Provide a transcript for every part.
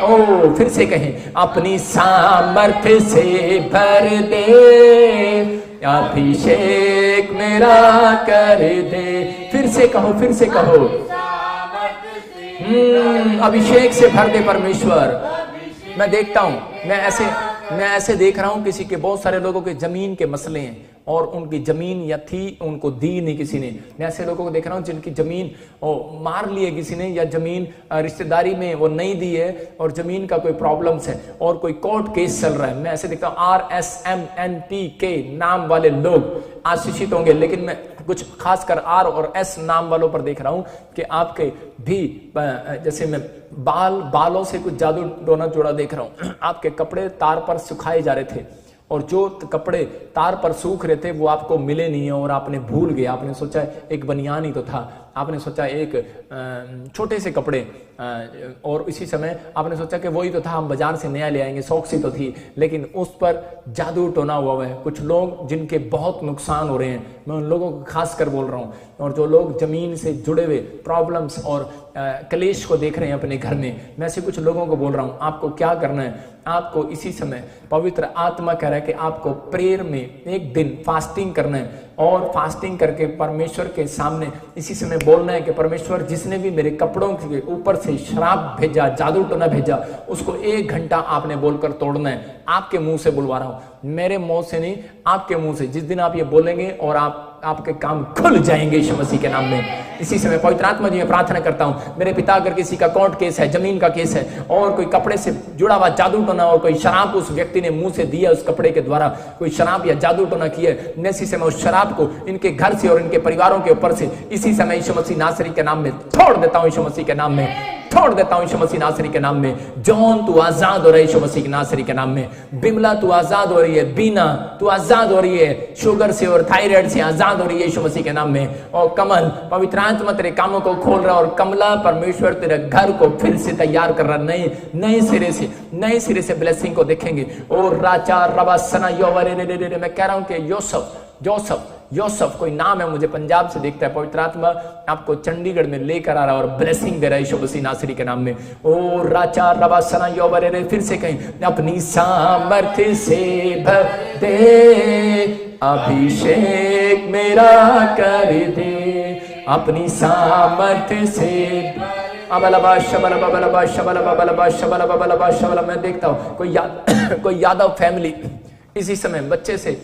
ओ फिर से कहें, अपनी सामर्थ्य से भर दे, अभिषेक मेरा कर दे। फिर से कहो, फिर से कहो, अभिषेक से भर दे परमेश्वर। मैं देखता हूं, मैं ऐसे देख रहा हूं, किसी के बहुत सारे लोगों के जमीन के मसले हैं और उनकी जमीन या थी, उनको दी नहीं किसी ने। मैं ऐसे लोगों को देख रहा हूं जिनकी जमीन मार ली है किसी ने, या जमीन रिश्तेदारी में वो नहीं दी है और जमीन का कोई प्रॉब्लम्स है और कोई कोर्ट केस चल रहा है। मैं ऐसे देखता हूं, RSMNTK नाम वाले लोग आशीषित होंगे, लेकिन मैं कुछ खासकर R और S नाम वालों पर देख रहा हूं कि आपके भी जैसे मैं बालों से कुछ जादू टोना जोड़ा देख रहा हूं। आपके कपड़े तार पर सुखाए जा रहे थे और जो कपड़े तार पर सूख रहे थे वो आपको मिले नहीं है और आपने भूल गए। आपने सोचा एक बनियान ही तो था, आपने सोचा एक छोटे से कपड़े, और इसी समय आपने सोचा कि वही तो था, हम बाजार से नया ले आएंगे, शौक सी तो थी, लेकिन उस पर जादू टोना हुआ है। कुछ लोग जिनके बहुत नुकसान हो रहे हैं, मैं उन लोगों को खास कर बोल रहा हूँ। और जो लोग जमीन से जुड़े हुए प्रॉब्लम्स और कलेश को देख रहे हैं अपने घर में, मैं ऐसे कुछ लोगों को बोल रहा हूँ, आपको क्या करना है, आपको इसी समय पवित्र आत्मा कह रहा है कि आपको प्रेयर में एक दिन फास्टिंग करना है और फास्टिंग करके परमेश्वर के सामने इसी समय बोलना है कि परमेश्वर, जिसने भी मेरे कपड़ों के ऊपर से शराब भेजा, जादू टोना भेजा, उसको 1 घंटा आपने बोलकर तोड़ना है। आपके मुंह से बुलवा रहा हूं, मेरे मुंह से नहीं, आपके मुंह से। जिस दिन आप ये बोलेंगे और आपके काम खुल जाएंगे यीशु मसीह के नाम में। इसी समय पवित्र आत्मा जी मैं प्रार्थना करता हूं, मेरे पिता अगर किसी का कोर्ट केस है, जमीन का केस है और कोई कपड़े से जुड़ा हुआ जादू टोना और कोई शराब उस व्यक्ति ने मुंह से दिया, उस कपड़े के द्वारा कोई शराब या जादू टोना किया, मैं इसी समय उस शराब को इनके घर से और इनके परिवारों के ऊपर से इसी समय यीशु मसीह नासरी के नाम में छोड़ देता हूं, यीशु मसीह के नाम में छोड़ देता हूं, यीशु मसीह नासरी के नाम में। जॉन तू आजाद हो रहा है यीशु मसीह के नासरी के नाम में। बिमला तू आजाद हो रही है, बीना तू आजाद हो रही है, शुगर से और थायराइड से आजाद हो रही है यीशु मसीह के नाम में। और कमल, पवित्र आत्मा तेरे कामों को खोल रहा है और कमला, परमेश्वर तेरे घर को फिर से तैयार कर रहा, नए सिरे से ब्लेसिंग को देखेंगे। और राजा रबासना योवरे, मैं कह रहा हूं कि योसफ कोई नाम है, मुझे पंजाब से देखता है, पवित्र आत्मा आपको चंडीगढ़ में लेकर आ रहा है और ब्लेसिंग दे रहा है यीशु मसीह नासरी के नाम में। ओ राजा रबासना योवरे, फिर से कहें, अपनी सामर्थ्य से भर दे, अभिषेक मेरा कर दे, अपनी सामर्थ्य से। मैं देखता हूं कोई यादव फैमिली इसी समय बच्चे से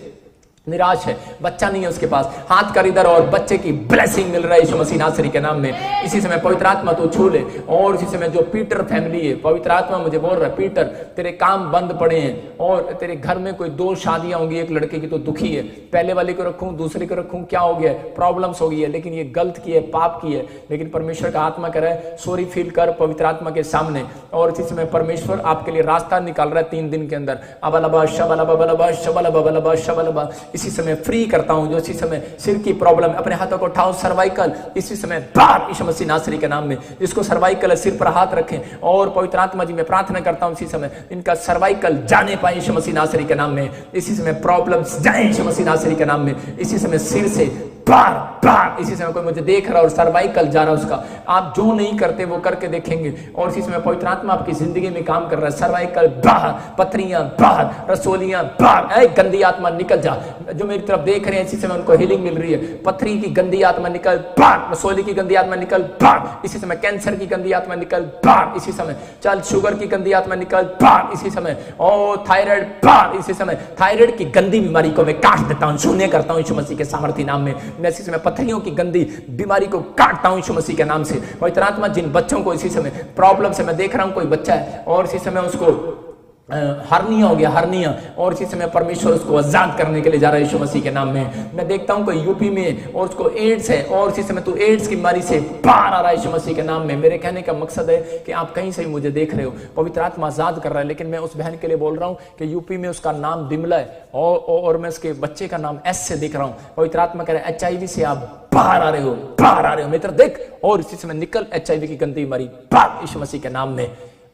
निराश है, बच्चा नहीं है उसके पास, हाथ कर इधर और बच्चे की ब्लेसिंग मिल रहा है यीशु मसीह नासरी के नाम में। इसी समय पवित्र आत्मा तू छू ले। और इसी समय जो पीटर फैमिली है, पवित्र आत्मा मुझे बोल रहा है, पीटर तेरे काम बंद पड़े हैं और तेरे घर में कोई 2 शादियां होंगी, एक लड़के की तो दुखी है, पहले वाले को रखूं दूसरे को रखूं, क्या हो गया, प्रॉब्लम्स हो गई है, लेकिन ये गलत की है, पाप की है, लेकिन परमेश्वर का आत्मा कह रहा है सॉरी फील कर पवित्र आत्मा के सामने। और इसी समय परमेश्वर आपके लिए रास्ता निकाल रहा है 3 दिन के अंदर। अबलबा शबलबा शबलबा शबलबा, इसी समय फ्री करता हूं। जो इसी समय सिर की प्रॉब्लम, अपने हाथों को उठाओ, सर्वाइकल इसी समय बाहर यीशु मसीह नासरी के नाम में। जिसको सर्वाइकल सिर पर हाथ रखें और पवित्र आत्मा जी मैं प्रार्थना करता हूं इसी समय इनका सर्वाइकल जाने पाए यीशु मसीह नासरी के नाम में। इसी समय प्रॉब्लम्स जाए यीशु मसीह नासरी के नाम में। इसी समय सिर से बार इसी समय कोई मुझे देख रहा और सर्वाइकल जा रहा उसका, आप जो नहीं करते वो करके देखेंगे। और इसी समय पवित्र आत्मा आपकी जिंदगी में काम कर रहा है। सर्वाइकल बाहर, पथरियां बाहर, रसोलियां बाहर, गंदी आत्मा निकल जा। जो मेरी तरफ देख रहे हैं इसी समय उनको हीलिंग मिल रही है। पथरी की गंदी आत्मा निकल बाहर, रसोली की गंदी आत्मा निकल बाहर, इसी समय कैंसर की गंदी आत्मा निकल बाहर, इसी समय चल शुगर की गंदी आत्मा निकल बाहर, इसी समय और थायराइड बाहर, इसी समय थायराइड की गंदी बीमारी को मैं काट देता हूं, शून्य करता हूं यीशु मसीह के सामर्थ्य नाम में। मैं इसी समय पथरियों की गंदी बीमारी को काटता हूं यीशु मसीह के नाम से। पवित्र आत्मा जिन बच्चों को इसी समय प्रॉब्लम से, मैं देख रहा हूं कोई बच्चा है और इसी समय उसको हर्निया हो गया, हर्निया, और इसी समय परमेश्वर उसको आजाद करने के लिए जा रहा है यीशु मसीह के नाम में। मैं देखता हूं कोई यूपी में और उसको एड्स है और इसी समय तू एड्स की बीमारी से बाहर आ रहा है यीशु मसीह के नाम में। मेरे कहने का मकसद है कि आप कहीं से मुझे देख रहे हो, पवित्र आत्मा आजाद कर रहा है, लेकिन मैं उस बहन के लिए बोल रहा हूं कि यूपी में उसका नाम बिमला है और मैं उसके बच्चे का नाम एस से दिख रहा हूं। पवित्र आत्मा कह रहा है HIV से आप बाहर आ रहे हो, बाहर आ रहे हो, मेरी तरफ देख, और इसी समय निकल HIV की गंदी बीमारी बाहर यीशु मसीह के नाम में।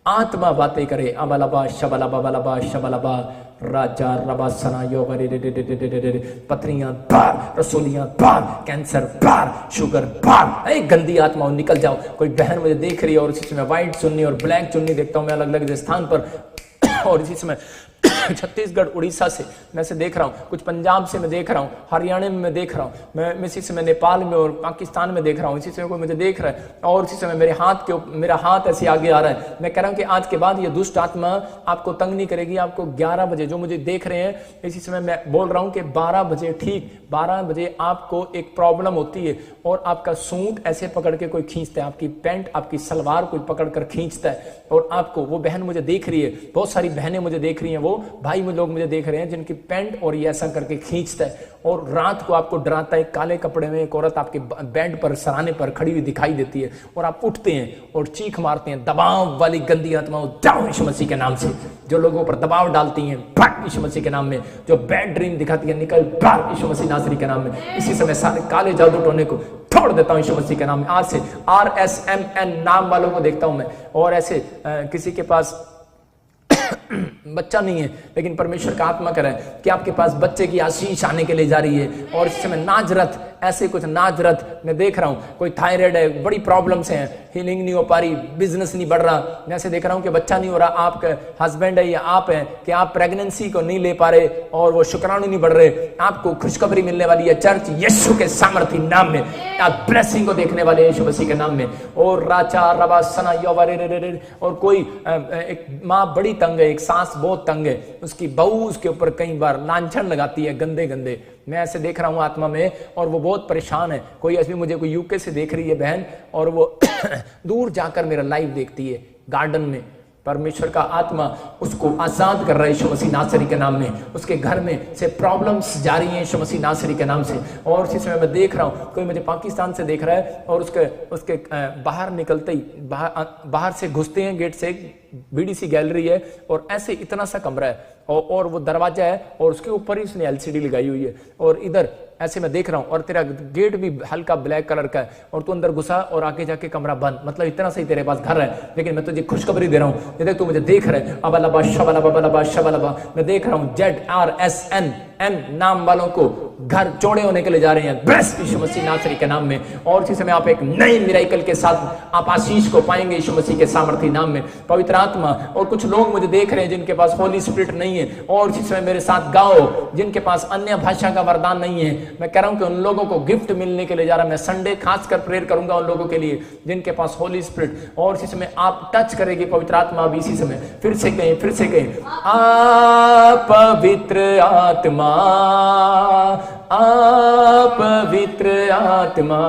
आत्मा बातें करे। अबलबा शबलबा बलबा शबलबा राजा रबा सना योगरे पथरियां बार, रसोलियां बार, कैंसर बार, शुगर बार, गंदी आत्माओं निकल जाओ। कोई बहन मुझे देख रही है और इसी समय व्हाइट चुन्नी और ब्लैक चुन्नी देखता हूं मैं अलग अलग स्थान पर, और इसी समय छत्तीसगढ़ उड़ीसा से मैं से देख रहा हूँ, कुछ पंजाब से मैं देख रहा हूँ, हरियाणा में मैं देख रहा हूँ, मैं इसी समय नेपाल में और पाकिस्तान में देख रहा हूँ, इसी समय कोई मुझे देख रहा है और इसी समय मेरा हाथ ऐसे आगे आ रहा है। मैं कह रहा हूँ कि आज के बाद ये दुष्ट आत्मा आपको तंग नहीं करेगी। आपको 11 बजे जो मुझे देख रहे हैं, इसी समय मैं बोल रहा हूँ कि 12 बजे, ठीक 12 बजे आपको एक प्रॉब्लम होती है और आपका सूट ऐसे पकड़ के कोई खींचता है, आपकी पैंट, आपकी सलवार कोई पकड़ कर खींचता है और आपको, वो बहन मुझे देख रही है, बहुत सारी बहनें मुझे देख रही हैं, वो भाई लोग मुझे देख रहे हैं जिनकी पैंट और ये ऐसा करके खींचता है और रात को आपको डराता है। काले कपड़े में एक औरत आपके बेड पर सराहने पर खड़ी हुई दिखाई देती है और आप उठते हैं और चीख मारते हैं। दबाव वाली गंदी आत्माओं जाओ यीशु मसीह के नाम से, जो लोगों पर दबाव डालती हैं भाग यीशु मसीह के नाम में, जो बैड ड्रीम दिखाती है निकल भाग यीशु मसीह नासरी के नाम में। इसी समय सारे काले जादू टोने को तोड़ देता हूं यीशु मसीह के नाम में। आज से RSMN नाम वालों को देखता हूं मैं, और ऐसे किसी के पास बच्चा नहीं है लेकिन परमेश्वर का आत्मा कह रहा है कि आपके पास बच्चे की आशीष आने के लिए जा रही है, और इस समय नाजरत, ऐसे कुछ नाजरत मैं देख रहा हूं, कोई थायराइड है, बड़ी प्रॉब्लम्स हैं, हीलिंग नहीं हो पा रही, बिजनेस नहीं बढ़ रहा, मैं ऐसे देख रहा हूं कि बच्चा नहीं हो रहा, आपका हस्बैंड है या आप हैं कि आप प्रेगनेंसी को नहीं ले पा रहे और वो शुक्राणु नहीं बढ़ रहे, आपको खुशखबरी मिलने वाली है चर्च यीशु के सामर्थी नाम में, आप ब्लेसिंग को देखने वाले यीशु मसीह के नाम में। और राचा रबा सना योवरे, और कोई एक माँ बड़ी तंग है, एक सास बहुत तंग है, उसकी बहू उसके ऊपर कई बार लांछन लगाती है गंदे गंदे, मैं ऐसे देख रहा हूं आत्मा में, और वो बहुत परेशान है। कोई ऐसी मुझे कोई यूके से देख रही है बहन, और वो दूर जाकर मेरा लाइव देखती है गार्डन में। परमेश्वर का आत्मा उसको आजाद कर रहा है यीशु मसीह नासरी के नाम में, उसके घर में से प्रॉब्लम्स जा रही हैं यीशु मसीह नासरी के नाम से। और इसी समय मैं देख रहा हूँ कोई मुझे पाकिस्तान से देख रहा है और उसके बाहर निकलते ही बाहर से घुसते हैं गेट से, BDC गैलरी है और ऐसे इतना सा कमरा है और वो दरवाजा है और उसके ऊपर ही उसने LCD लगाई हुई है, और इधर ऐसे मैं देख रहा हूं, और तेरा गेट भी हल्का ब्लैक कलर का है और तू अंदर घुसा और आगे जाके कमरा बंद, मतलब इतना सही तेरे पास घर है। लेकिन मैं तुझे खुशखबरी दे रहा हूं, ये देख तू मुझे देख रहा है, अबलबा शबलबा शबलबा, मैं देख रहा हूं ZRSNN नाम वालों को घर चौड़े होने के लिए जा रहे हैं ब्लेस यीशु मसीह नासरी के नाम में। और इसी समय आप एक नई मिराकल के साथ आप आशीष को पाएंगे यीशु मसीह के सामर्थी नाम में। पवित्र आत्मा, और कुछ लोग मुझे देख रहे हैं जिनके पास होली स्पिरिट नहीं है, और इसी समय मेरे साथ गाओ जिनके पास अन्य भाषा का वरदान नहीं है, मैं कह रहा हूं कि उन लोगों को गिफ्ट मिलने के लिए जा रहा है। मैं संडे खासकर प्रेयर करूंगा उन लोगों के लिए जिनके पास होली स्पिरिट, और इसी समय आप टच करेगी पवित्र आत्मा भी इसी समय। फिर से कहें आप पवित्र आत्मा, आप पवित्र आत्मा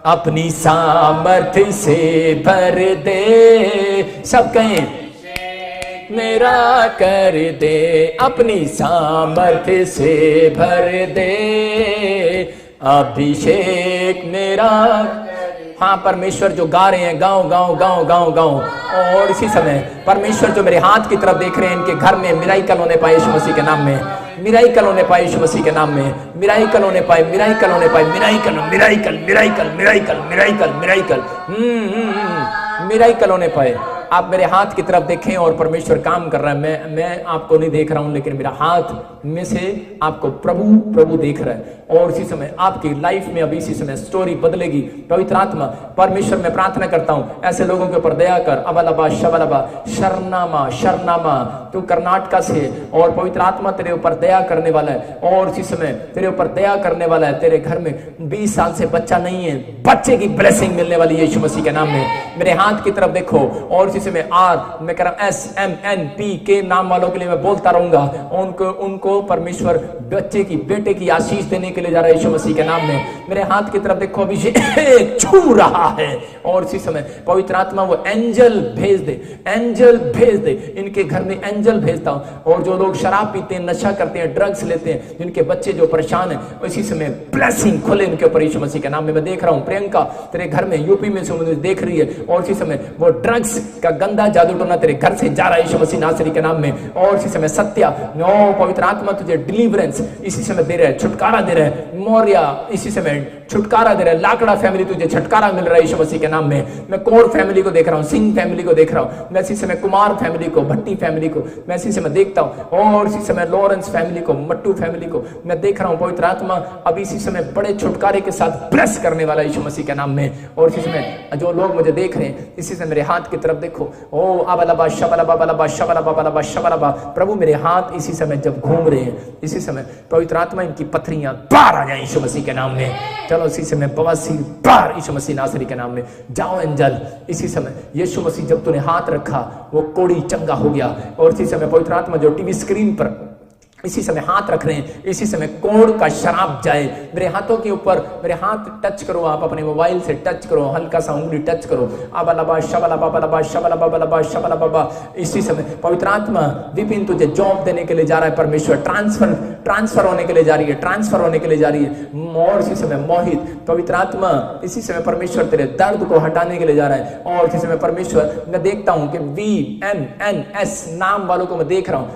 अपनी सामर्थ्य से भर दे, सब कहें मेरा कर दे, अपनी सामर्थ्य से भर दे, अभिषेक मेरा। हाँ, परमेश्वर जो गा रहे हैं गाओ गाओ गाओ गाओ गाओ। और इसी समय परमेश्वर जो मेरे हाथ की तरफ देख रहे हैं, इनके घर में मिराकल होने पाए यीशु मसीह के नाम में, मिराकल होने पाए यीशु मसीह के नाम में, मिराकल होने पाए, मिराकल होने पाए, miracle miracle miracle miracle miracle miracle miracle होने पाए। आप मेरे हाथ की तरफ देखें और परमेश्वर काम कर रहा है। मैं आपको नहीं देख रहा हूं, लेकिन मेरा हाथ में से आपको प्रभु देख रहा है। और इसी समय आपकी लाइफ में अभी इसी समय स्टोरी बदलेगी। पवित्र आत्मा, परमेश्वर मैं प्रार्थना करता हूं ऐसे लोगों के ऊपर दया कर। अबलबा शबलबा शरनामा शरनामा, तू कर्नाटका से, और पवित्र आत्मा तेरे ऊपर दया करने वाला है, और इसी समय तेरे ऊपर दया करने वाला है। तेरे घर में 20 साल से बच्चा नहीं है, बच्चे की ब्लेसिंग मिलने वाली है यीशु मसीह के नाम में। मेरे हाथ की तरफ देखो, और इसी समय मैं कह रहा हूं SMNPK नाम वालों के लिए मैं बोलता रहूंगा। उनको परमेश्वर बच्चे की, बेटे की आशीष देने के लिए जा रहा है यीशु मसीह के नाम में। मेरे हाथ की तरफ देखो, अभिषेक छू रहा है, और इसी समय पवित्र आत्मा वो एंजल भेज दे, एंजल भेज दे, इनके घर में एंजल भेजता हूं। और जो लोग शराब पीते हैं, नशा करते हैं, ड्रग्स लेते हैं, जिनके बच्चे जो परेशान हैं, इसी समय ब्लेसिंग खुले इनके ऊपर यीशु मसीह के नाम में। मैं देख रहा हूं प्रियंका तेरे घर में, यूपी में से मुझे देख रही है, और इसी समय वो ड्रग्स का गंदा जादू टोना तेरे घर से जा रहा है यीशु मसीह नासरी के नाम में। और इसी समय सत्या, पवित्र आत्मा तुझे डिलीवरेंस इसी समय दे रहा है, छुटकारा दे रहा है। मोरिया इसी समय छुटकारा दे रहा है। लाकड़ा फैमिली तुझे छुटकारा मिल रहा है यीशु मसीह के नाम में। मैं कौर फैमिली को देख रहा हूँ, सिंह फैमिली को देख रहा हूँ, मैं इसी समय कुमार फैमिली को, भट्टी फैमिली को मैं इसी समय देखता हूँ, और इसी समय लॉरेंस फैमिली को, मट्टू फैमिली को मैं देख रहा हूँ। पवित्र आत्मा अभी इसी समय बड़े छुटकारे के साथ ब्लेस करने वाला यीशु मसीह के नाम में। और इसी समय जो लोग मुझे देख रहे हैं, इसी से मेरे हाथ की तरफ देखो। ओ अबलबा शबलबा बलबा शबलबा बलबा शबलबा, प्रभु मेरे हाथ इसी समय जब घूम रहे हैं, इसी समय पवित्र आत्मा इनकी पथरियां बाहर आ जाए यीशु मसीह के नाम में। चलो इसी समय बवासीर बाहर यीशु मसीह नासरी के नाम में। जाओ एंजल, इसी समय यीशु मसीह जब तूने हाथ रखा वो कोड़ी चंगा हो गया। और इसी समय पवित्र आत्मा जो टीवी स्क्रीन पर इसी समय हाथ रख रहे हैं, इसी समय कोढ़ का शराब जाए मेरे हाथों के ऊपर। मेरे हाथ टच करो, आप अपने मोबाइल से टच करो, हल्का सा उंगली टच करो। अबलबा शबलबा बलबा शबलबा बलबा शबलबा। इसी समय पवित्र आत्मा विपिन तुझे जॉब देने के लिए जा रहा है परमेश्वर। ट्रांसफर होने के लिए जा रही है, ट्रांसफर होने के लिए जा रही है। और इसी समय मोहित पवित्र आत्मा इसी समय परमेश्वर तेरे दर्द को हटाने के लिए जा रहा है। और इसी समय परमेश्वर मैं देखता हूं कि VNNS नाम वालों को मैं देख रहा हूं,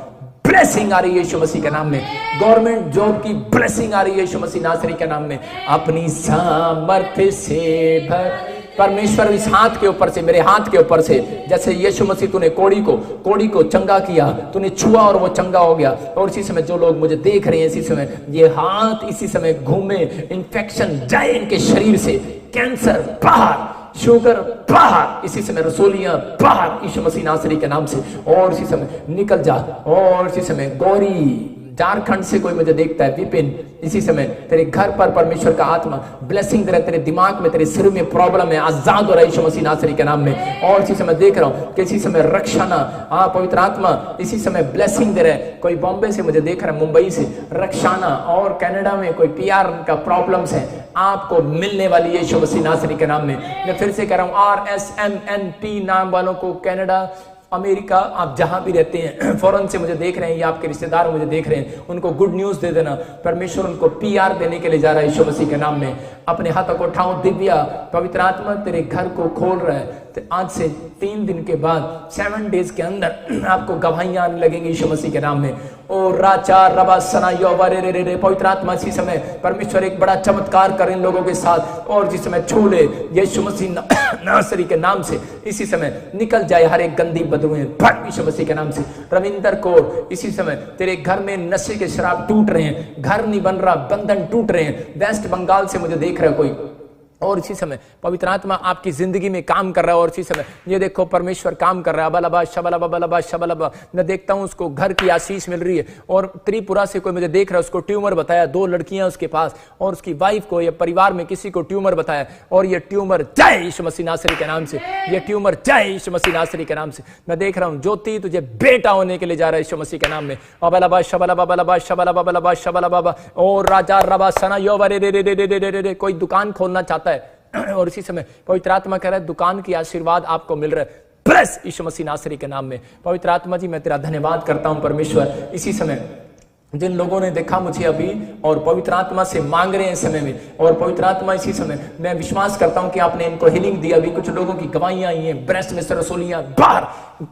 ब्लेसिंग आ रही है यीशु मसीह के नाम में। गवर्नमेंट जॉब की ब्लेसिंग आ रही है यीशु मसीह नासरी के नाम में। अपनी सामर्थ्य से भर परमेश्वर इस हाथ के ऊपर से, मेरे हाथ के ऊपर से, जैसे यीशु मसीह तूने कोड़ी को चंगा किया, तूने छुआ और वो चंगा हो गया। और इसी समय जो लोग मुझे देख रहे हैं, इसी समय ये हाथ इसी समय घूमे, इन्फेक्शन जाए इनके शरीर से, कैंसर बाहर, शुगर बाहर, इसी समय रसोलियां बाहर यीशु मसीह नासरी के नाम से। और इसी समय निकल जा। और इसी समय गौरी झारखंड से कोई मुझे देखता है, विपिन इसी समय तेरे घर पर परमेश्वर का आत्मा ब्लेसिंग दे रहा है। तेरे दिमाग में, तेरे सिर में प्रॉब्लम है, आजाद हो रहा है यीशु मसीह नासरी के नाम में। और इसी समय देख रहा हूं कि इसी समय रक्षाना, पवित्र आत्मा इसी समय ब्लेसिंग दे रहा है। कोई बॉम्बे से मुझे देख रहा है, मुंबई से रक्षाना, और कनाडा में कोई PR का प्रॉब्लम्स है, आपको मिलने वाली है यीशु मसीह नासरी के नाम में। मैं फिर से कह रहा हूं, RSMNP नाम वालों को, कनाडा, अमेरिका, आप जहां भी रहते हैं, फॉरेन से मुझे देख रहे हैं या आपके रिश्तेदार मुझे देख रहे हैं, उनको गुड न्यूज दे देना। परमेश्वर उनको PR देने के लिए जा रहा है यीशु मसीह के नाम में। अपने हाथों को उठाओ। दिव्या पवित्र आत्मा तेरे घर को खोल रहा है। तो आज से 3 दिन के बाद 7 डेज के अंदर आपको गवाहियां आने लगेंगी यीशु मसीह के नाम में। ओ राचा रबा सना योवा रे रे रे। पवित्र आत्मा इसी समय परमेश्वर एक बड़ा चमत्कार कर इन लोगों के साथ। और जिस समय छू ले यीशु मसीह नासरी के नाम से, इसी समय निकल जाए हर एक गंदी बदबूएं फट यीशु मसीह के नाम से। रविंदर को इसी समय तेरे घर में नशे के शराब टूट रहे हैं, घर नहीं बन रहा, बंधन टूट रहे हैं। वेस्ट बंगाल से मुझे देख रहा है कोई, और इसी समय पवित्र आत्मा आपकी जिंदगी में काम कर रहा है। और इसी समय ये देखो परमेश्वर काम कर रहा है। बलबा शबलबा बलबा शबलबा। मैं देखता हूं उसको घर की आशीष मिल रही है। और त्रिपुरा से कोई मुझे देख रहा है, उसको ट्यूमर बताया, 2 लड़कियां उसके पास, और उसकी वाइफ को या परिवार में किसी को ट्यूमर बताया। और ये ट्यूमर जय यीशु मसीह नासरी के नाम से, ये ट्यूमर जय यीशु मसीह नासरी के नाम से। मैं देख रहा हूं ज्योति तुझे बेटा होने के लिए जा रहा है यीशु मसीह के नाम में। बलबा शबलबा बलबा शबलबा बलबा शबलबा। और राजा रबा सना योवा रे रे रे रे रे। कोई दुकान खोलना चाहता है, और इसी समय पवित्र आत्मा कह रहा है दुकान की आशीर्वाद आपको मिल रहा है। प्रेस यीशु मसीह नासरी के नाम में। पवित्र आत्मा जी मैं तेरा धन्यवाद करता हूं परमेश्वर। इसी समय जिन लोगों ने देखा मुझे अभी और पवित्र आत्मा से मांग रहे हैं समय में, और पवित्र आत्मा इसी समय मैं विश्वास करता हूं कि आपने इनको हीलिंग दी। अभी कुछ लोगों की गवाहियां आई हैं, ब्रेस्ट में से रसोलियां बाहर,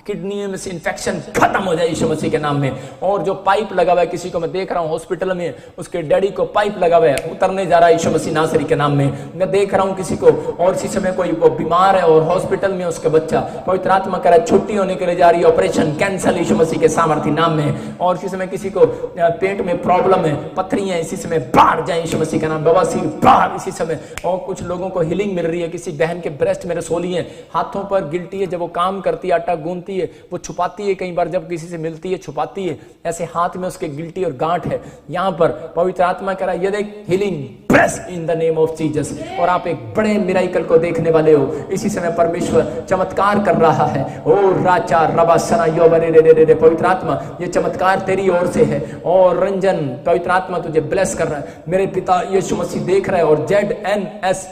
किडनी में से इन्फेक्शन खत्म हो जाए यीशु मसीह के नाम में। और जो पाइप लगा हुआ है, किसी को मैं देख रहा हूं हॉस्पिटल में, उसके डैडी को पाइप लगा हुआ है, उतरने जा रहा है यीशु मसीह नासरी के नाम में। मैं देख रहा हूं किसी को, और इसी समय कोई वो बीमार है और हॉस्पिटल में उसका बच्चा, पवित्र आत्मा कह रहा है छुट्टी होने के लिए जा रही है, ऑपरेशन कैंसल यीशु मसीह के सामर्थ्य नाम में। और इसी समय किसी को पेट में प्रॉब्लम है, पथरियां इसी समय बाहर जाए यीशु मसीह का नाम, बवासीर बाहर इसी समय। और कुछ लोगों को हीलिंग मिल रही है। किसी बहन के ब्रेस्ट में रसोली है, हाथों पर गिल्टी है, जब वो काम करती है, आटा गूंथती है, वो छुपाती है, कई बार जब किसी से मिलती है छुपाती है, ऐसे हाथ में उसके गिल्टी और गांठ है। यहाँ पर पवित्र आत्मा कह रहा है ये देख healing press in the name of Jesus. और आप एक बड़े मिराकल को देखने वाले हो। इसी समय परमेश्वर चमत्कार कर रहा है। ओ राचा रबा सना योवा रे रे रे रे। पवित्र आत्मा ये चमत्कार तेरी ओर से है। और रंजन पवित्र आत्मा तुझे ब्लेस कर रहा है। मेरे पिता यीशु मसीह देख रहा है। और ZNS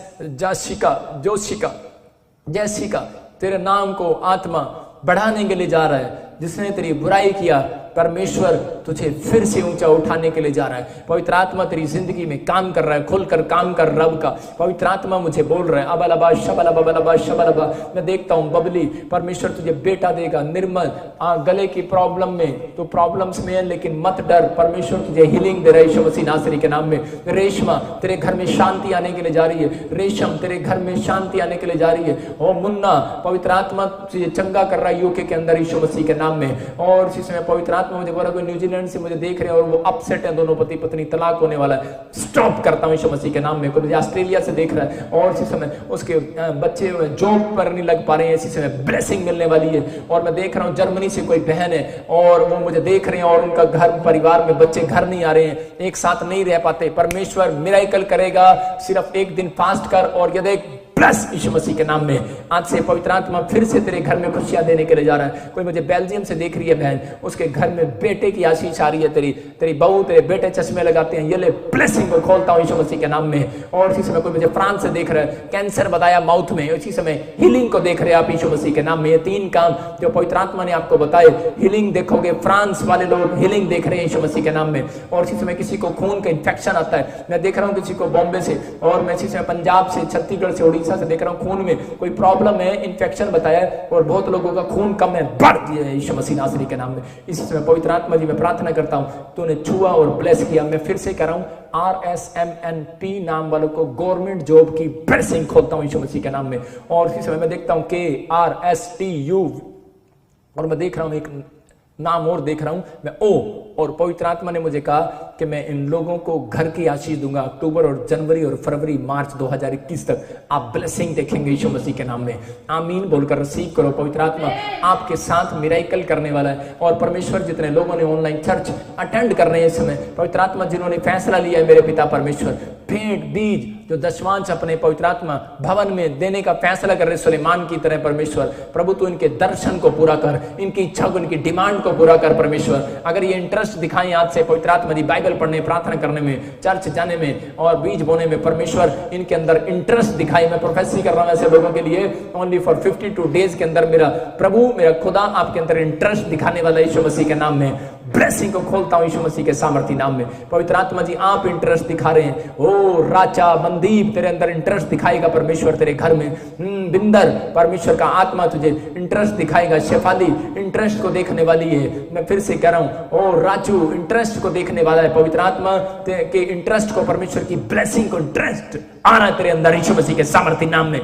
जैसिका तेरे नाम को आत्मा बढ़ाने के लिए जा रहा है। जिसने तेरी बुराई किया, परमेश्वर तुझे फिर से ऊंचा उठाने के लिए जा रहा है। पवित्र आत्मा तेरी जिंदगी में काम कर रहा है, खुलकर काम कर रब का। पवित्र आत्मा मुझे बोल रहा है अबलबा शबलबा शबलबा। मैं देखता हूं बबली, परमेश्वर तुझे बेटा देगा। निर्मल, गले की प्रॉब्लम में तो प्रॉब्लम्स में है, लेकिन मत डर, परमेश्वर तुझे हीलिंग दे रहा है यीशु मसीह नासरी के नाम में। रेशमा, तेरे घर में शांति आने के लिए जा रही है। रेशम, तेरे घर में शांति आने के लिए जा रही है। ओ मुन्ना, पवित्र आत्मा तुझे चंगा कर रहा है यूके के अंदर यीशु मसीह के नाम में। और इसी समय पवित्र आत्मा मुझे बोला कोई न्यूजीलैंड से मुझे देख रहे हैं और वो अपसेट है, दोनों पति पत्नी, तलाक होने वाला है। स्टॉप करता हूं यीशु मसीह के नाम में। कोई मुझे ऑस्ट्रेलिया से देख रहा है और इसी समय उसके बच्चे जॉब पर नहीं लग पा रहे हैं, इसी समय ब्लेसिंग मिलने वाली है। और मैं देख रहा हूं जर्मनी से कोई बहन है और वो मुझे देख रहे हैं और उनका घर परिवार में बच्चे घर नहीं आ रहे हैं, एक साथ नहीं रह पाते। परमेश्वर मिरेकल करेगा, सिर्फ एक दिन फास्ट कर और ये देख प्लस यीशु मसीह के नाम में आज से पवित्र आत्मा फिर से तेरे घर में खुशियां देने के लिए जा रहा है। कोई मुझे बेल्जियम से देख रही है बहन, उसके घर में बेटे की आशीष आ रही है। तेरी बहू, तेरे बेटे चश्मे लगाते हैं, ये ले ब्लेसिंग को खोलता हूं यीशु मसीह के नाम में। और इसी समय कोई मुझे फ्रांस से देख रहा है, कैंसर बताया माउथ में, इसी समय हीलिंग को देख रहे हैं आप यीशु मसीह के नाम में। ये 3 काम जो पवित्र आत्मा ने आपको बताए, हीलिंग देखोगे। फ्रांस वाले लोग हीलिंग देख रहे हैं यीशु मसीह के नाम में। और इसी समय किसी को खून का इन्फेक्शन आता है, मैं देख रहा हूँ किसी को बॉम्बे से, और मैं इसी समय पंजाब से, छत्तीसगढ़ से, उड़ीसा से देख रहा हूँ खून में कोई प्रॉब्लम है, इन्फेक्शन बताया और बहुत लोगों का खून कम है, बढ़ गया है यीशु मसीह नासरी के नाम में। इसी समय पवित्र आत्मा जी मैं प्रार्थना करता हूं, तूने छुआ और ब्लेस किया। मैं फिर से कह रहा हूं RSMNP नाम वालों को गवर्नमेंट जॉब की ब्लेसिंग खोलता हूं यीशु मसीह के नाम में। और इसी समय मैं देखता हूं KRSTU और मैं देख रहा हूं एक नाम और देख रहा हूं मैं O, और पवित्र आत्मा ने मुझे कहा कि मैं इन लोगों को घर की आशीष दूंगा। अक्टूबर और जनवरी और फरवरी मार्च 2021 तक आप ब्लेसिंग देखेंगे यीशु मसीह के नाम में। आमीन बोलकर रिसीव करो। पवित्र आत्मा आपके साथ मिरेकल करने वाला है। और परमेश्वर जितने लोगों ने ऑनलाइन चर्च अटेंड कर रहे हैं इस समय, पवित्र आत्मा जिन्होंने फैसला लिया है, मेरे पिता परमेश्वर, भेंट बीज जो दशवांश अपने पवित्र आत्मा भवन में देने का फैसला कर रहे सुलेमान की तरह, परमेश्वर प्रभु तू इनके दर्शन को पूरा कर, इनकी इच्छा को, इनकी डिमांड को पूरा कर परमेश्वर। अगर ये इंटरेस्ट दिखाएं आज से पवित्र आत्मा जी बाइबल पढ़ने, प्रार्थना करने में, चर्च जाने में और बीज बोने में, परमेश्वर इनके अंदर इंटरेस्ट दिखाई। मैं प्रोफेसी कर रहा हूं ऐसे लोगों के लिए, ओनली फॉर 52 डेज के अंदर मेरा प्रभु, मेरा खुदा आपके अंदर इंटरेस्ट दिखाने वाला यीशु मसीह के नाम में। ब्लेसिंग को खोलता हूं यीशु मसीह के सामर्थ्य नाम में। पवित्र आत्मा जी आप इंटरेस्ट दिखा रहे हैं। ओ राजा मनदीप तेरे अंदर इंटरेस्ट दिखाएगा परमेश्वर तेरे घर में। बिंदर परमेश्वर का आत्मा तुझे इंटरेस्ट दिखाएगा। शेफाली इंटरेस्ट को देखने वाली है। मैं फिर से कह रहा हूं, ओ राजू इंटरेस्ट को देखने वाला है। पवित्र आत्मा के इंटरेस्ट को, परमेश्वर की ब्लेसिंग को इंटरेस्ट आना तेरे अंदर यीशु मसीह के सामर्थ्य नाम में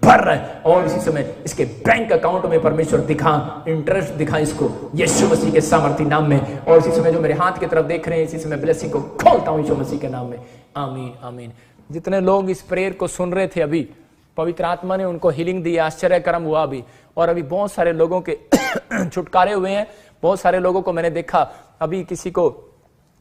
भर रहा है। और इसी समय इसके बैंक अकाउंट में परमेश्वर दिखा, इंटरेस्ट दिखा इसको यीशु मसीह के सामर्थ्य नाम में। और इसी समय जो मेरे हाथ की तरफ देख रहे हैं, इसी समय ब्लेसिंग को खोलता हूं यीशु मसीह के नाम में। आमीन आमीन। जितने लोग इस प्रेयर को सुन रहे थे अभी, पवित्र आत्मा ने उनको हीलिंग दी, आश्चर्य कर्म हुआ अभी। और अभी बहुत सारे लोगों के छुटकारे हुए हैं। बहुत सारे लोगों को मैंने देखा, अभी किसी को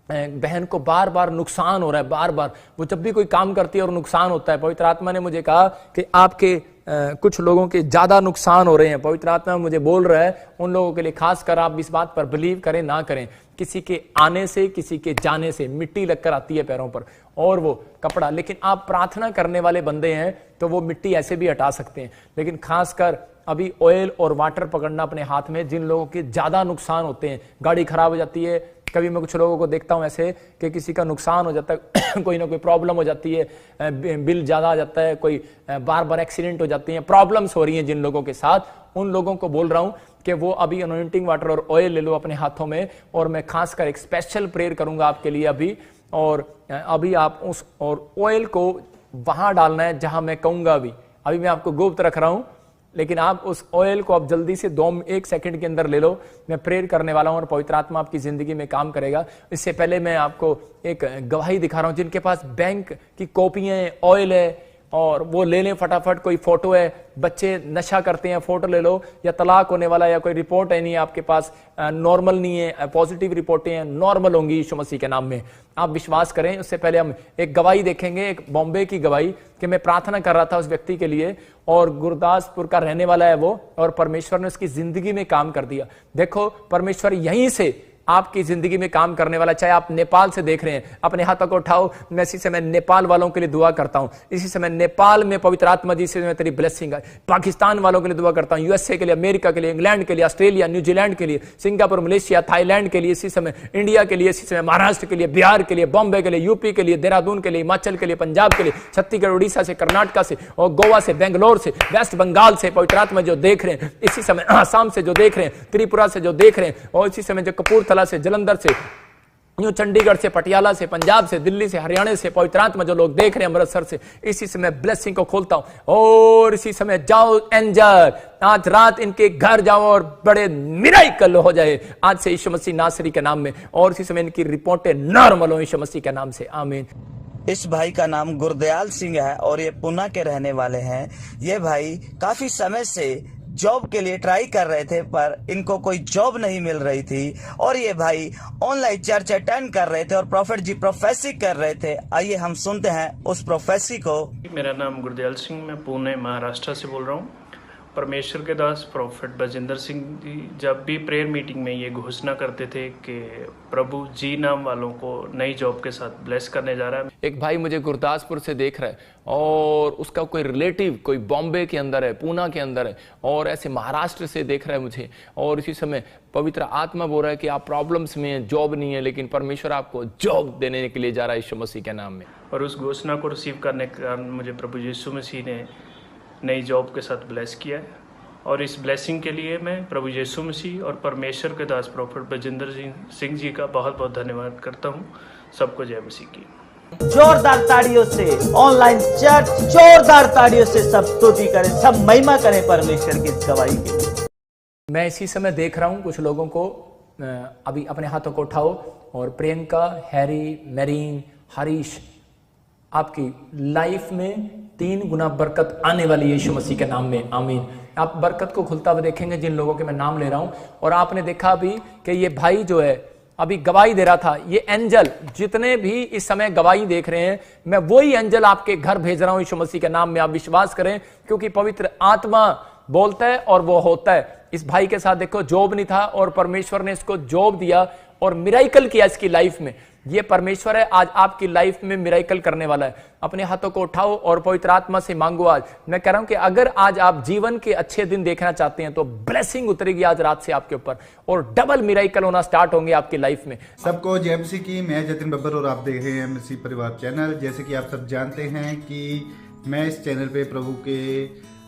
बहन को बार बार नुकसान हो रहा है, बार बार वो जब भी कोई काम करती है और नुकसान होता है। पवित्र आत्मा ने मुझे कहा कि आपके कुछ लोगों के ज्यादा नुकसान हो रहे हैं। पवित्र आत्मा मुझे बोल रहा है उन लोगों के लिए, खासकर आप इस बात पर बिलीव करें ना करें, किसी के आने से, किसी के जाने से मिट्टी लगकर आती है पैरों पर और वो कपड़ा, लेकिन आप प्रार्थना करने वाले बंदे हैं तो वो मिट्टी ऐसे भी हटा सकते हैं। लेकिन खासकर अभी ऑयल और वाटर पकड़ना अपने हाथ में, जिन लोगों के ज्यादा नुकसान होते हैं, गाड़ी खराब हो जाती है, कभी मैं कुछ लोगों को देखता हूं ऐसे कि किसी का नुकसान हो जाता है, कोई ना कोई प्रॉब्लम हो जाती है, बिल ज्यादा आ जाता है, कोई बार बार एक्सीडेंट हो जाती है, प्रॉब्लम्स हो रही हैं जिन लोगों के साथ, उन लोगों को बोल रहा हूं कि वो अभी अनॉइंटिंग वाटर और ऑयल ले लो अपने हाथों में। और मैं खासकर एक स्पेशल प्रेयर करूंगा आपके लिए अभी। और अभी आप उस और ऑयल को वहां डालना है जहां मैं कहूंगा। अभी मैं आपको गुप्त रख रहा हूं, लेकिन आप उस ऑयल को आप जल्दी से 1 सेकंड के अंदर ले लो। मैं प्रेयर करने वाला हूं और पवित्र आत्मा आपकी जिंदगी में काम करेगा। इससे पहले मैं आपको एक गवाही दिखा रहा हूं। जिनके पास बैंक की कॉपियां हैं, ऑयल है, और वो ले लें फटाफट। कोई फोटो है, बच्चे नशा करते हैं, फोटो ले लो, या तलाक होने वाला, या कोई रिपोर्ट है नहीं है आपके पास, नॉर्मल नहीं है, पॉजिटिव रिपोर्टें हैं, नॉर्मल होंगी यीशु मसीह के नाम में, आप विश्वास करें। उससे पहले हम एक गवाही देखेंगे, एक बॉम्बे की गवाही कि मैं प्रार्थना कर रहा था उस व्यक्ति के लिए, और गुरदासपुर का रहने वाला है वो, और परमेश्वर ने उसकी जिंदगी में काम कर दिया। देखो परमेश्वर यहीं से आपकी जिंदगी में काम करने वाला। चाहे आप नेपाल से देख रहे हैं, अपने हाथों को उठाओ। मैं इसी समय नेपाल वालों के लिए दुआ करता हूं। इसी समय नेपाल में पवित्र आत्मा जी से मैं तेरी ब्लेसिंग है। पाकिस्तान वालों के लिए दुआ करता हूं, यूएसए के लिए, अमेरिका के लिए, इंग्लैंड के लिए, ऑस्ट्रेलिया, न्यूजीलैंड के लिए, सिंगापुर, मलेशिया, थाईलैंड के लिए, इसी समय इंडिया के लिए, इसी समय महाराष्ट्र के लिए, बिहार के लिए, बॉम्बे के लिए, यूपी के लिए, देहरादून के लिए, हिमाचल के लिए, पंजाब के लिए, छत्तीसगढ़, उड़ीसा से, कर्नाटक से और गोवा से, बेंगलोर से, वेस्ट बंगाल से पवित्र आत्मा जो देख रहे हैं, इसी समय आसाम से जो देख रहे हैं, त्रिपुरा से जो देख रहे हैं, और इसी समय जो कपूरथला से, जलंधर से, न्यू चंडीगढ़ से, पटियाला से, पंजाब से, दिल्ली से, हरियाणा से पवित्र आत्मा जो लोग देख रहे हैं, अमृतसर से, इसी समय ब्लेसिंग को खोलता हूं। और इसी समय जाओ एंजल, आज रात इनके घर जाओ और बड़े मिराकल हो जाए आज से यीशु मसीह नासरी के नाम में। और इसी समय इनकी रिपोर्टें नॉर्मल हो यीशु मसीह के नाम से, आमीन। इस भाई का नाम गुरदयाल सिंह है और ये पुणे के रहने वाले हैं। ये भाई काफी समय से जॉब के लिए ट्राई कर रहे थे पर इनको कोई जॉब नहीं मिल रही थी और ये भाई ऑनलाइन चर्च अटेंड कर रहे थे और प्रॉफिट जी प्रोफेसी कर रहे थे। आइए हम सुनते हैं उस प्रोफेसी को। मेरा नाम गुरदयाल सिंह, मैं पुणे महाराष्ट्र से बोल रहा हूँ। परमेश्वर के दास प्रॉफिट बजिंदर सिंह जी जब भी प्रेयर मीटिंग में ये घोषणा करते थे कि प्रभु जी नाम वालों को नई जॉब के साथ ब्लेस करने जा रहा है। एक भाई मुझे गुरदासपुर से देख रहा है और उसका कोई रिलेटिव कोई बॉम्बे के अंदर है, पूना के अंदर है, और ऐसे महाराष्ट्र से देख रहा है मुझे। और इसी समय पवित्र आत्मा बोल रहा है कि आप प्रॉब्लम्स में हैं, जॉब नहीं है, लेकिन परमेश्वर आपको जॉब देने के लिए जा रहा है यीशु मसीह के नाम में। और उस घोषणा को रिसीव करने के कारण मुझे प्रभु यीशु मसीह ने नई जॉब के साथ ब्लेस किया है। और इस ब्लेसिंग के लिए मैं प्रभु यीशु मसीह और परमेश्वर के दास प्रॉफिट बजिंदर सिंह जी का बहुत बहुत धन्यवाद करता हूँ। सबको जय मसीह की। जोरदार ताड़ियों से ऑनलाइन चर्च जोरदार ताड़ियों से सब स्तुति करें, सब महिमा करें परमेश्वर की इस गवाही के। मैं इसी समय देख रहा हूं कुछ लोगों को, अभी अपने हाथों को उठाओ। और प्रियंका, हैरी, मेरीन, हरीश, आपकी लाइफ में 3 गुना बरकत आने वाली है यीशु मसीह के नाम में, आमीन। आप बरकत को खुलता हुआ देखेंगे जिन लोगों के मैं नाम ले रहा हूं। और आपने देखा अभी कि ये भाई जो है अभी गवाही दे रहा था, ये एंजल जितने भी इस समय गवाही देख रहे हैं, मैं वही एंजल आपके घर भेज रहा हूं यीशु मसीह के नाम में। आप विश्वास करें क्योंकि पवित्र आत्मा बोलता है और वो होता है। इस भाई के साथ देखो जॉब नहीं था और परमेश्वर ने इसको जॉब दिया और मिराकल किया इसकी लाइफ में। ये परमेश्वर है आज आपकी लाइफ में मिराकल करने वाला है। अपने हाथों को उठाओ और पवित्र आत्मा से मांगो। आज मैं कह रहा हूं कि अगर आज आप जीवन के अच्छे दिन देखना चाहते हैं तो ब्लेसिंग उतरेगी आज रात से आपके ऊपर और डबल मिराकल होना स्टार्ट होंगे आपकी लाइफ में। सबको जय मसीह की। मैं जतिन बब्बर और आप देख रहे हैं मसीह परिवार चैनल। जैसे कि आप सब जानते हैं कि मैं इस चैनल पे प्रभु के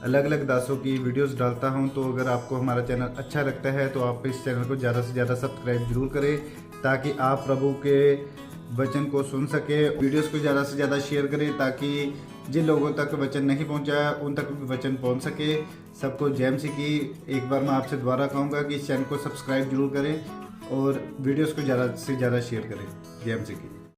अलग अलग दासों की वीडियोस डालता हूं, तो अगर आपको हमारा चैनल अच्छा लगता है तो आप इस चैनल को ज़्यादा से ज़्यादा सब्सक्राइब जरूर करें ताकि आप प्रभु के वचन को सुन सके। वीडियोस को ज़्यादा से ज़्यादा शेयर करें ताकि जिन लोगों तक वचन नहीं पहुंचा उन तक भी वचन पहुंच सके। सबको जय मसीह की। एक बार मैं आपसे दोबारा कहूँगा कि इस चैनल को सब्सक्राइब जरूर करें और वीडियोस को ज़्यादा से ज़्यादा शेयर करें। जय मसीह की।